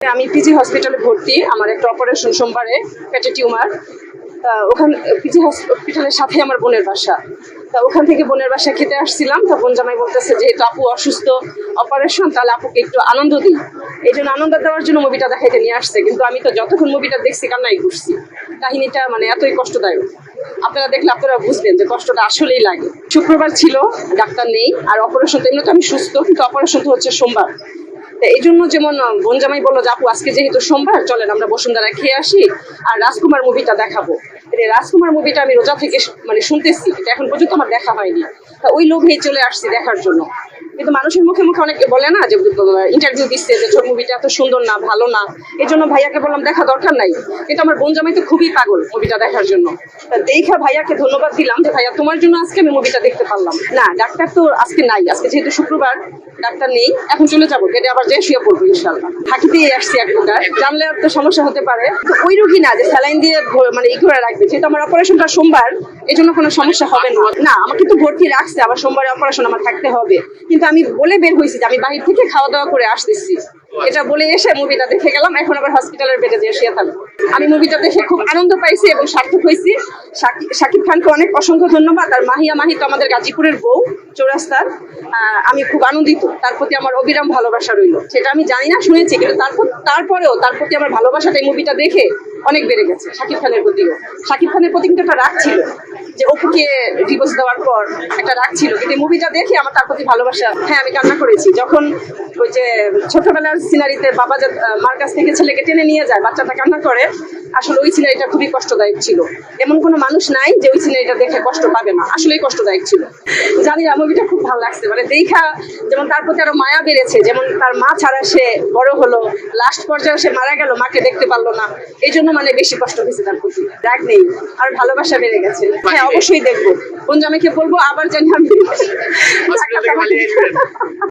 আমি পিজি হসপিটালে ভর্তি। আমার একটা অপারেশন সোমবারে, পেটে টিউমার। ওখান পিজি হসপিটালের সাথে আমার বোনের বাসা। তা ওখান থেকে বোনের বাসা খেতে আসছিলাম। তো বোন জামাই বলতেছে যেহেতু আপু অসুস্থ, অপারেশন, তাহলে আপুকে একটু আনন্দ দিই। এই জন্য আনন্দ দেওয়ার জন্য মুভিটা দেখাইতে নিয়ে আসছে। কিন্তু আমি তো যতক্ষণ মুভিটা দেখছি কান্নাই করছি। কাহিনীটা মানে এতই কষ্টদায়ক, আপনারা দেখলে আপনারা বুঝবেন যে কষ্টটা আসলেই লাগে। শুক্রবার ছিল, ডাক্তার নেই, আর অপারেশন তো এমনি তো আমি সুস্থ, কিন্তু অপারেশন তো হচ্ছে সোমবার। এই জন্য যেমন বোন জামাই বললো যে আপু আজকে যেহেতু সোমবার, চলেন আমরা বসুন্ধরা খেয়ে আসি আর রাজকুমার মুভিটা দেখাবো। রাজকুমার মুভিটা আমি রোজা থেকে মানে শুনতেছি, এটা এখন পর্যন্ত আমার দেখা হয়নি। তা ওই লোভেই চলে আসছি দেখার জন্য। কিন্তু মানুষের মুখে মুখে অনেকে বলে না যে ইন্টারভিউ দিচ্ছে যে ছোট মুভিটা এত সুন্দর না, ভালো না। এই জন্য ভাইয়াকে বললাম দেখা দরকার নাই। কিন্তু আমার বোন জামাই তো খুবই পাগল মুভিটা দেখার জন্য। দেখা ভাইয়াকে ধন্যবাদ দিলাম যে ভাইয়া তোমার জন্য আজকে আমি মুভিটা দেখতে পারলাম। না, ডাক্তার তো আজকে নাই, আজকে যেহেতু শুক্রবার ডাক্তার নেই, এখন চলে যাবো, কেটে আবার যে শুয়ে পড়বো ইনশাল্লাহ। থাকিতেই আসছি এক প্রকার, জানলে তো সমস্যা হতে পারে। তো ওই রোগী না যে স্যালাইন দিয়ে মানে ই করে রাখবে, যেহেতু আমার অপারেশনটা সোমবার, এই জন্য কোনো সমস্যা হবে না। না, আমাকে তো ভর্তি রাখছে, আবার সোমবারে অপারেশন আমার থাকতে হবে। কিন্তু আমি বলে বের হয়েছি যে আমি বাহির থেকে খাওয়া দাওয়া করে আসতেছি, এটা বলে এসে মুভিটা দেখে গেলাম। এখন আবার হসপিটালের বেডে যেয়ে শুয়ে থাকবো। আমি মুভিটা দেখে খুব আনন্দ পাইছি এবং সার্থক হয়েছি। শাকিব খানকে অনেক অসংখ্য ধন্যবাদ। আর মাহি তো আমাদের গাজীপুরের বউ, চৌরাস্তার। আমি খুব আনন্দিত, তার প্রতি আমার অবিরাম ভালোবাসা রইল। সেটা আমি জানি না, শুনেছি, কিন্তু তারপরেও তার প্রতি আমার ভালোবাসাটা এই মুভিটা দেখে অনেক বেড়ে গেছে। শাকিব খানের প্রতিও, শাকিব খানের প্রতি কিন্তু একটা রাগ ছিল, যে অপুকে ডিভোর্স দেওয়ার পর একটা রাগ ছিল। কিন্তু মুভিটা দেখে আমার তার প্রতি ভালোবাসা, হ্যাঁ আমি কান্না করেছি। যখন ওই যে ছোটবেলার সিনারিতে বাবা যে মার কাছ থেকে ছেলেকে টেনে নিয়ে যায়, বাচ্চাটা কান্না করে, আসলে ওই সিনারিটা খুবই কষ্টদায়ক ছিল। এমন কোনো মানুষ নাই যে ওই সিনারিটা দেখে কষ্ট পাবে না, আসলেই কষ্টদায়ক ছিল। জানি না, মুভিটা খুব ভালো লাগছে। মানে দেখা যেমন তার প্রতি আরো মায়া বেড়েছে, যেমন তার মা ছাড়া সে বড় হলো, লাস্ট পর্যায়ে সে মারা গেল, মাকে দেখতে পারলো না। এই জন্য মানে বেশি কষ্ট হয়েছে তার প্রতি, রাগ নেই, আর ভালোবাসা বেড়ে গেছে। হ্যাঁ অবশ্যই দেখবো, বোন জামাইকে বলবো আবার জানি আমি